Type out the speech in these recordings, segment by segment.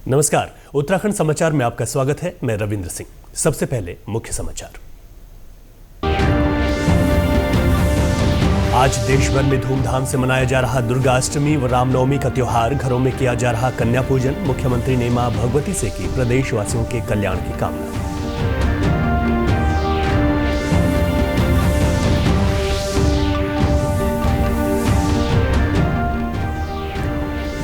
नमस्कार, उत्तराखंड समाचार में आपका स्वागत है। मैं रविंद्र सिंह। सबसे पहले मुख्य समाचार। आज देश भर में धूमधाम से मनाया जा रहा दुर्गाष्टमी व रामनवमी का त्योहार। घरों में किया जा रहा कन्या पूजन। मुख्यमंत्री ने मां भगवती से की प्रदेशवासियों के कल्याण की कामना।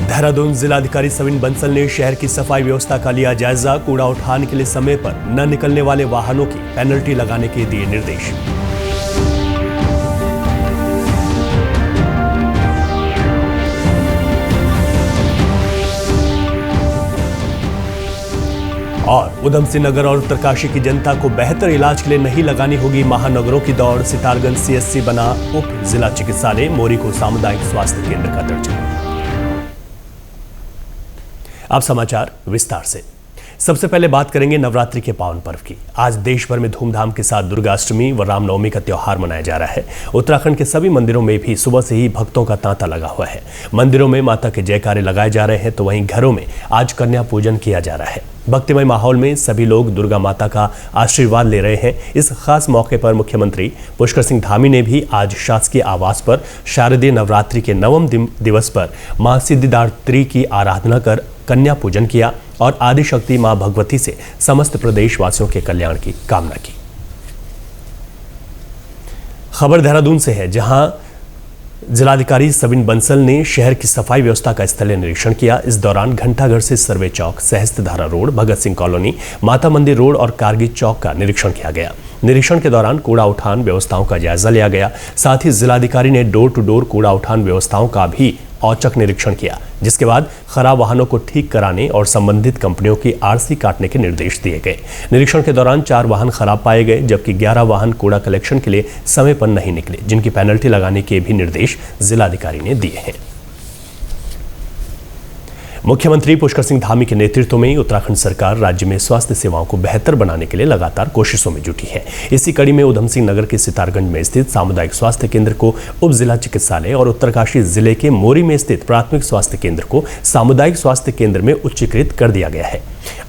देहरादून जिलाधिकारी सविन बंसल ने शहर की सफाई व्यवस्था का लिया जायजा। कूड़ा उठाने के लिए समय पर न निकलने वाले वाहनों की पेनल्टी लगाने के दिए निर्देश। और उधम सिंह नगर और उत्तरकाशी की जनता को बेहतर इलाज के लिए नहीं लगानी होगी महानगरों की दौड़। सितारगंज सीएससी बना उप जिला चिकित्सालय। मोरी को सामुदायिक स्वास्थ्य केंद्र का दर्जा। अब समाचार विस्तार से। सबसे पहले बात करेंगे नवरात्रि के पावन पर्व की। आज देश भर में धूमधाम के साथ दुर्गाष्टमी व रामनवमी का त्योहार मनाया जा रहा है। उत्तराखंड के सभी मंदिरों में भी सुबह से ही भक्तों का तांता लगा हुआ है। मंदिरों में माता के जयकारे लगाए जा रहे हैं, तो वहीं घरों में आज कन्या पूजन किया जा रहा है। भक्तिमय माहौल में सभी लोग दुर्गा माता का आशीर्वाद ले रहे हैं। इस खास मौके पर मुख्यमंत्री पुष्कर सिंह धामी ने भी आज शासकीय आवास पर शारदीय नवरात्रि के नवम दिवस पर मां सिद्धिदात्री की आराधना कर कन्या पूजन किया और आदिशक्ति मां भगवती से समस्त प्रदेशवासियों के कल्याण की कामना की। खबर देहरादून से है, जहां जिलाधिकारी सविन बंसल ने शहर की सफाई व्यवस्था का स्थलीय निरीक्षण किया। इस दौरान घंटाघर से सर्वे चौक, सहस्त्रधारा रोड, भगत सिंह कॉलोनी, माता मंदिर रोड और कारगिल चौक का निरीक्षण किया गया। निरीक्षण के दौरान कूड़ा उठान व्यवस्थाओं का जायजा लिया गया। साथ ही जिलाधिकारी ने डोर टू डोर कूड़ा उठान व्यवस्थाओं का भी औचक निरीक्षण किया, जिसके बाद खराब वाहनों को ठीक कराने और संबंधित कंपनियों की आरसी काटने के निर्देश दिए गए। निरीक्षण के दौरान 4 वाहन खराब पाए गए, जबकि 11 वाहन कूड़ा कलेक्शन के लिए समय पर नहीं निकले, जिनकी पेनल्टी लगाने के भी निर्देश जिलाधिकारी ने दिए हैं। मुख्यमंत्री पुष्कर सिंह धामी के नेतृत्व में उत्तराखंड सरकार राज्य में स्वास्थ्य सेवाओं को बेहतर बनाने के लिए लगातार कोशिशों में जुटी है। इसी कड़ी में उधम सिंह नगर के सितारगंज में स्थित सामुदायिक स्वास्थ्य केंद्र को उप जिला चिकित्सालय और उत्तरकाशी जिले के मोरी में स्थित प्राथमिक स्वास्थ्य केंद्र को सामुदायिक स्वास्थ्य केंद्र में उच्चीकृत कर दिया गया है।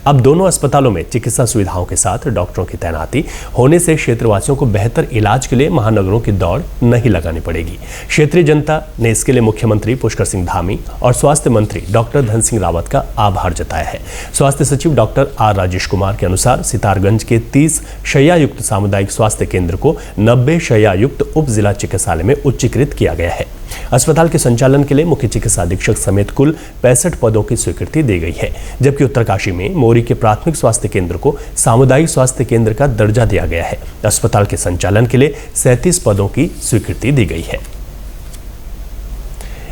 अब दोनों अस्पतालों में चिकित्सा सुविधाओं के साथ डॉक्टरों की तैनाती होने से क्षेत्रवासियों को बेहतर इलाज के लिए महानगरों की दौड़ नहीं लगानी पड़ेगी। क्षेत्रीय जनता ने इसके लिए मुख्यमंत्री पुष्कर सिंह धामी और स्वास्थ्य मंत्री डॉक्टर धन सिंह रावत का आभार जताया है। स्वास्थ्य सचिव डॉक्टर आर राजेश कुमार के अनुसार सितारगंज के 30 शैय्यायुक्त सामुदायिक स्वास्थ्य केंद्र को 90 शैय्यायुक्त उप जिला चिकित्सालय में उच्चीकृत किया गया है। अस्पताल के संचालन के लिए मुख्य चिकित्सा अधीक्षक समेत कुल 65 पदों की स्वीकृति दी गई है, जबकि उत्तरकाशी में मोरी के प्राथमिक स्वास्थ्य केंद्र को सामुदायिक स्वास्थ्य केंद्र का दर्जा दिया गया है। अस्पताल के संचालन के लिए 37 पदों की स्वीकृति दी गई है।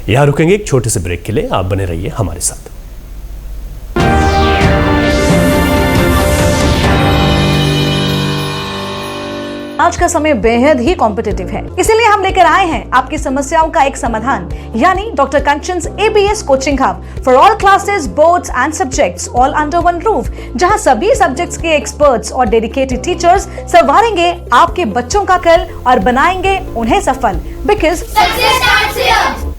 यहां रुकेंगे एक छोटे से ब्रेक के लिए। आप बने रहिए हमारे साथ। आज का समय बेहद ही कॉम्पिटिटिव है, इसीलिए हम लेकर आए हैं आपकी समस्याओं का एक समाधान, यानी doctor Kanchan's ABS coaching hub for all classes, boards and subjects, all under one roof, जहां सभी सब्जेक्ट्स के एक्सपर्ट्स और डेडिकेटेड टीचर्स संवारेंगे आपके बच्चों का कल और बनाएंगे उन्हें सफल। Because success starts here.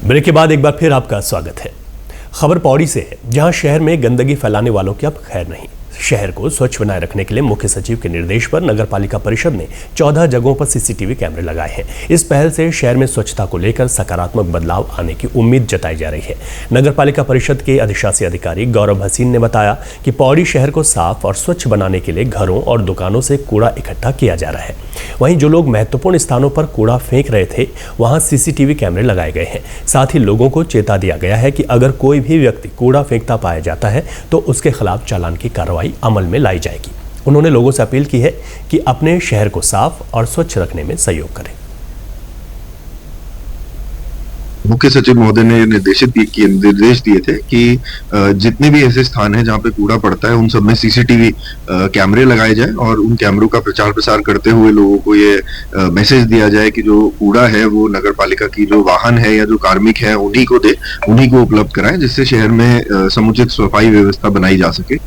Break के बाद एक बार फिर आपका स्वागत है। खबर पौड़ी से है, जहां शहर में गंदगी फैलाने वालों की अब खैर नहीं। शहर को स्वच्छ बनाए रखने के लिए मुख्य सचिव के निर्देश पर नगर पालिका परिषद ने 14 जगहों पर सीसीटीवी कैमरे लगाए हैं। इस पहल से शहर में स्वच्छता को लेकर सकारात्मक बदलाव आने की उम्मीद जताई जा रही है। नगर पालिका परिषद के अधिशासी अधिकारी गौरव हसीन ने बताया कि पौड़ी शहर को साफ और स्वच्छ बनाने के लिए घरों और दुकानों से कूड़ा इकट्ठा किया जा रहा है। वहीं जो लोग महत्वपूर्ण स्थानों पर कूड़ा फेंक रहे थे, वहां सीसीटीवी कैमरे लगाए गए हैं। साथ ही लोगों को चेता दिया गया है कि अगर कोई भी व्यक्ति कूड़ा फेंकता पाया जाता है तो उसके खिलाफ चालान की कार्रवाई अमल में लाई जाएगी। उन्होंने लोगों से अपील की है कि अपने शहर को साफ और स्वच्छ रखने में सहयोग करें। मुख्य सचिव महोदय ने निर्देश दिए थे कि जितने भी ऐसे स्थान हैं जहाँ पे कूड़ा पड़ता है उन सब में सीसीटीवी कैमरे लगाए जाए और उन कैमरों का प्रचार प्रसार करते हुए लोगों को ये मैसेज दिया जाए कि जो कूड़ा है वो नगर पालिका की जो वाहन है या जो कार्मिक है उन्हीं को दे, उन्हीं को उपलब्ध कराएं, जिससे शहर में समुचित सफाई व्यवस्था बनाई जा सके।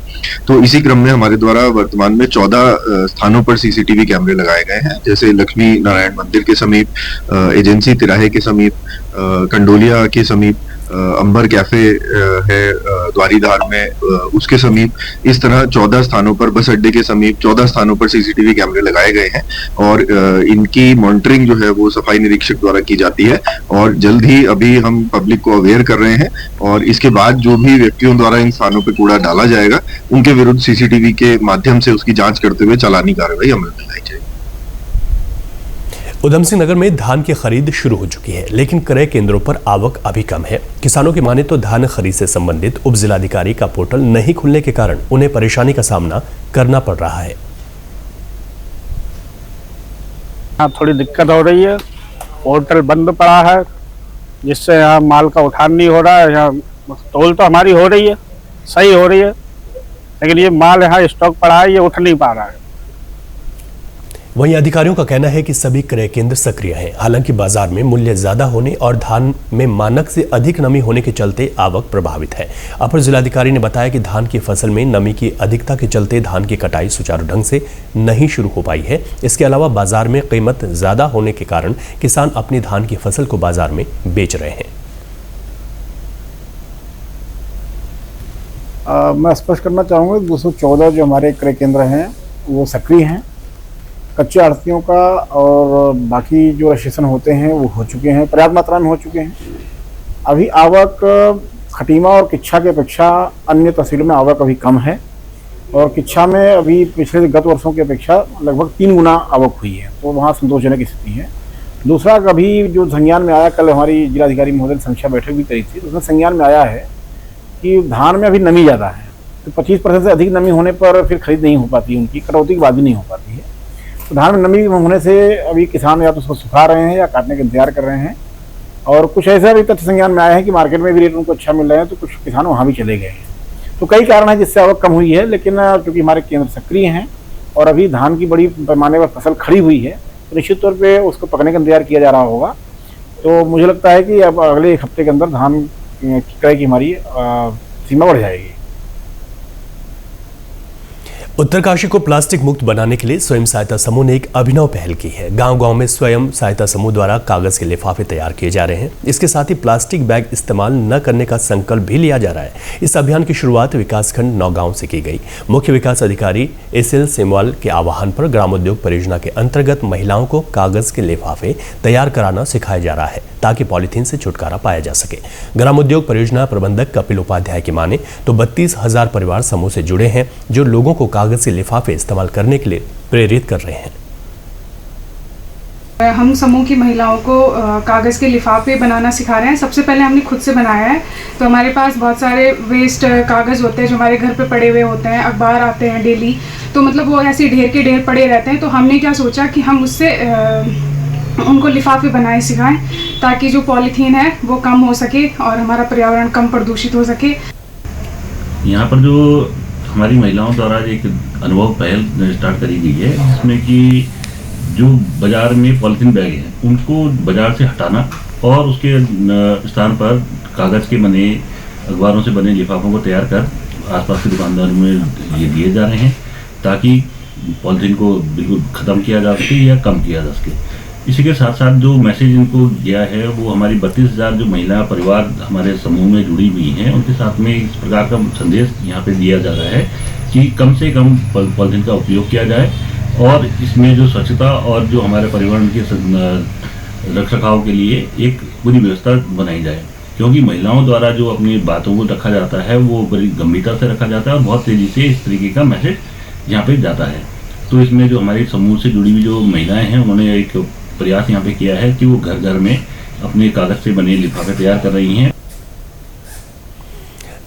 तो इसी क्रम में हमारे द्वारा वर्तमान में 14 स्थानों पर सीसीटीवी कैमरे लगाए गए हैं, जैसे लक्ष्मी नारायण मंदिर के समीप, एजेंसी तिराहे के समीप, कंडोलिया के समीप अंबर कैफे है द्वारीधार में, उसके समीप इस तरह 14 स्थानों पर, बस अड्डे के समीप 14 स्थानों पर सीसीटीवी कैमरे लगाए गए हैं और इनकी मॉनिटरिंग जो है वो सफाई निरीक्षक द्वारा की जाती है और जल्द ही अभी हम पब्लिक को अवेयर कर रहे हैं और इसके बाद जो भी व्यक्तियों द्वारा इन स्थानों पर कूड़ा डाला जाएगा उनके विरुद्ध सीसीटीवी के माध्यम से उसकी जांच करते हुए चालानी कार्रवाई अमल में लाई जाएगी। उधम सिंह नगर में धान की खरीद शुरू हो चुकी है, लेकिन क्रय केंद्रों पर आवक अभी कम है। किसानों की माने तो धान खरीद से संबंधित उप जिलाधिकारी का पोर्टल नहीं खुलने के कारण उन्हें परेशानी का सामना करना पड़ रहा है। यहाँ थोड़ी दिक्कत हो रही है, पोर्टल बंद पड़ा है जिससे यहाँ माल का उठान नहीं हो रहा है। यहाँ तोल तो हमारी हो रही है, सही हो रही है, लेकिन ये माल यहाँ स्टॉक पड़ा है, ये उठ नहीं पा रहा है। वहीं अधिकारियों का कहना है कि सभी क्रय केंद्र सक्रिय हैं, हालांकि बाजार में मूल्य ज्यादा होने और धान में मानक से अधिक नमी होने के चलते आवक प्रभावित है। अपर जिलाधिकारी ने बताया कि धान की फसल में नमी की अधिकता के चलते धान की कटाई सुचारू ढंग से नहीं शुरू हो पाई है। इसके अलावा बाजार में कीमत ज्यादा होने के कारण किसान अपनी धान की फसल को बाजार में बेच रहे हैं। मैं स्पष्ट करना चाहूँगा 214 जो हमारे क्रय केंद्र हैं वो सक्रिय हैं। कच्चे आढ़तियों का और बाकी जो रजिस्ट्रेशन होते हैं वो हो चुके हैं, पर्याप्त मात्रा में हो चुके हैं। अभी आवक खटीमा और किच्छा की अपेक्षा अन्य तहसीलों में आवक अभी कम है और किच्छा में अभी पिछले गत वर्षों की अपेक्षा लगभग 3 गुना आवक हुई है, तो वहाँ संतोषजनक स्थिति है। दूसरा, अभी जो संज्ञान में आया, कल हमारी जिलाधिकारी महोदय ने समीक्षा बैठक भी करी थी, तो उसमें संज्ञान में आया है कि धान में अभी नमी ज़्यादा है, तो 25% से अधिक नमी होने पर फिर खरीद नहीं हो पाती, उनकी कटौती की बात भी नहीं हो पाती है। तो धान में नमी होने से अभी किसान या तो उसको सुखा रहे हैं या काटने का इंतजार कर रहे हैं और कुछ ऐसा भी तथ्य संज्ञान में आया है कि मार्केट में भी रेट उनको अच्छा मिल रहा है, तो कुछ किसान वहाँ भी चले गए हैं। तो कई कारण हैं जिससे आवक कम हुई है, लेकिन क्योंकि हमारे केंद्र सक्रिय हैं और अभी धान की बड़ी पैमाने पर फसल खड़ी हुई है, तो निश्चित तौर पर उसको पकने का इंतजार किया जा रहा होगा। तो मुझे लगता है कि अब अगले 1 हफ्ते के अंदर धान क्रय की हमारी सीमा बढ़ जाएगी। उत्तरकाशी को प्लास्टिक मुक्त बनाने के लिए स्वयं सहायता समूह ने एक अभिनव पहल की है। गांव-गांव में स्वयं सहायता समूह द्वारा कागज के लिफाफे तैयार किए जा रहे हैं। इसके साथ ही प्लास्टिक बैग इस्तेमाल न करने का संकल्प भी लिया जा रहा है। इस अभियान की शुरुआत विकासखंड नौगांव से की गई। मुख्य विकास अधिकारी एसएल सेमवाल के आह्वान पर ग्रामोद्योग परियोजना के अंतर्गत महिलाओं को कागज के लिफाफे तैयार कराना सिखाया जा रहा है ताकि पॉलीथीन से छुटकारा पाया जा सके। ग्रामोद्योग परियोजना प्रबंधक कपिल उपाध्याय की माने तो 32,000 परिवार समूह से जुड़े हैं जो लोगों को कागज के लिफाफे इस्तेमाल करने के लिए प्रेरित कर रहे हैं। हम समूह की महिलाओं को कागज़ के लिफाफे बनाना सिखा रहे हैं। सबसे पहले हमने खुद से बनाया है। तो हमारे पास बहुत सारे वेस्ट कागज़ होते हैं जो हमारे घर पे पड़े हुए होते हैं, अखबार आते हैं डेली, तो मतलब वो ऐसे ढेर के ढेर पड़े रहते हैं। तो हमने क्या सोचा कि हम उससे उनको लिफाफे बनाए सिखाएं ताकि जो पॉलीथीन है वो कम हो सके और हमारा पर्यावरण कम प्रदूषित हो सके। यहाँ पर जो हमारी महिलाओं द्वारा एक अनुभव पहल स्टार्ट करी गई है, जिसमें कि जो बाजार में पॉलीथीन बैग हैं उनको बाजार से हटाना और उसके स्थान पर कागज़ के बने अखबारों से बने लिफाफों को तैयार कर आसपास के दुकानदारों में ये दिए जा रहे हैं ताकि पॉलीथीन को बिल्कुल ख़त्म किया जा सके या कम किया जा सके। इसी के साथ साथ जो मैसेज इनको दिया है वो हमारी 32,000 जो महिला परिवार हमारे समूह में जुड़ी हुई हैं उनके साथ में इस प्रकार का संदेश यहाँ पे दिया जा रहा है कि कम से कम पॉलीथीन का उपयोग किया जाए और इसमें जो स्वच्छता और जो हमारे पर्यावरण के रखरखाव के लिए एक पूरी व्यवस्था बनाई जाए, क्योंकि महिलाओं द्वारा जो अपनी बातों को रखा जाता है वो बड़ी गंभीरता से रखा जाता है और बहुत तेज़ी से इस तरीके का मैसेज यहाँ पे जाता है। तो इसमें जो हमारे समूह से जुड़ी हुई जो महिलाएं हैं उन्होंने एक प्रयास यहाँ पे किया है कि वो घर घर में अपने कागज से बने लिफाफे तैयार कर रही हैं।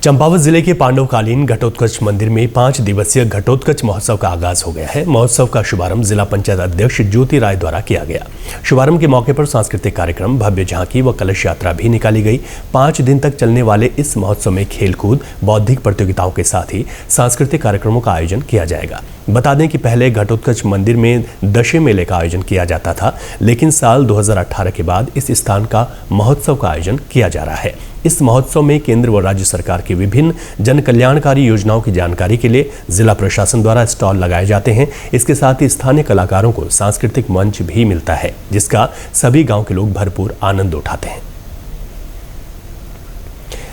चंपावत जिले के पांडवकालीन घटोत्कच मंदिर में 5 दिवसीय घटोत्कच महोत्सव का आगाज हो गया है। महोत्सव का शुभारंभ जिला पंचायत अध्यक्ष ज्योति राय द्वारा किया गया। शुभारंभ के मौके पर सांस्कृतिक कार्यक्रम, भव्य झांकी व कलश यात्रा भी निकाली गई। 5 दिन तक चलने वाले इस महोत्सव में खेलकूद, बौद्धिक प्रतियोगिताओं के साथ ही सांस्कृतिक कार्यक्रमों का आयोजन किया जाएगा। बता दें कि पहले घटोत्कच मंदिर में दशे मेले का आयोजन किया जाता था, लेकिन साल 2018 के बाद इस स्थान का महोत्सव का आयोजन किया जा रहा है। इस महोत्सव में केंद्र व राज्य सरकार की विभिन्न जन कल्याणकारी योजनाओं की जानकारी के लिए जिला प्रशासन द्वारा स्टॉल लगाए जाते हैं। इसके साथ ही स्थानीय कलाकारों को सांस्कृतिक मंच भी मिलता है, जिसका सभी गांव के लोग भरपूर आनंद उठाते हैं।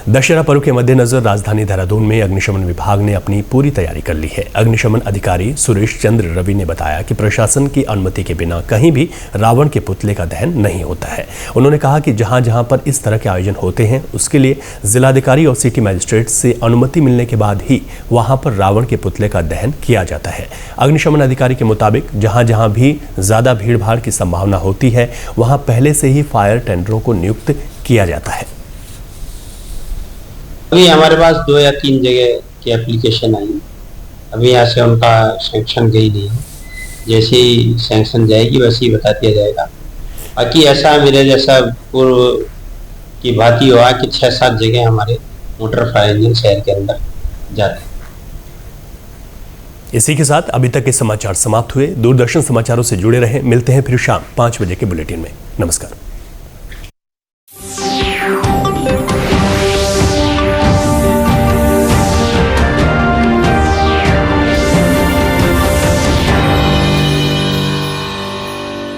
दशहरा पर्व के मद्देनजर राजधानी देहरादून में अग्निशमन विभाग ने अपनी पूरी तैयारी कर ली है। अग्निशमन अधिकारी सुरेश चंद्र रवि ने बताया कि प्रशासन की अनुमति के बिना कहीं भी रावण के पुतले का दहन नहीं होता है। उन्होंने कहा कि जहां जहां पर इस तरह के आयोजन होते हैं उसके लिए जिलाधिकारी और सिटी मजिस्ट्रेट से अनुमति मिलने के बाद ही वहां पर रावण के पुतले का दहन किया जाता है। अग्निशमन अधिकारी के मुताबिक जहां जहां भी ज्यादा भीड़ भाड़ की संभावना होती है वहां पहले से ही फायर टेंडरों को नियुक्त किया जाता है। अभी हमारे पास 2 या 3 जगह की एप्लीकेशन आई, अभी यहाँ से उनका सैंक्शन गई नहीं है। जैसे ही सैंक्शन जाएगी वैसे ही बता दिया जाएगा। बाकी ऐसा मेरे जैसा पूर्व की भांति हुआ कि 6-7 जगह हमारे मोटर फायर इंजन शहर के अंदर जाते हैं। इसी के साथ अभी तक के समाचार समाप्त हुए। दूरदर्शन समाचारों से जुड़े रहें। मिलते हैं फिर शाम 5 बजे के बुलेटिन में। नमस्कार।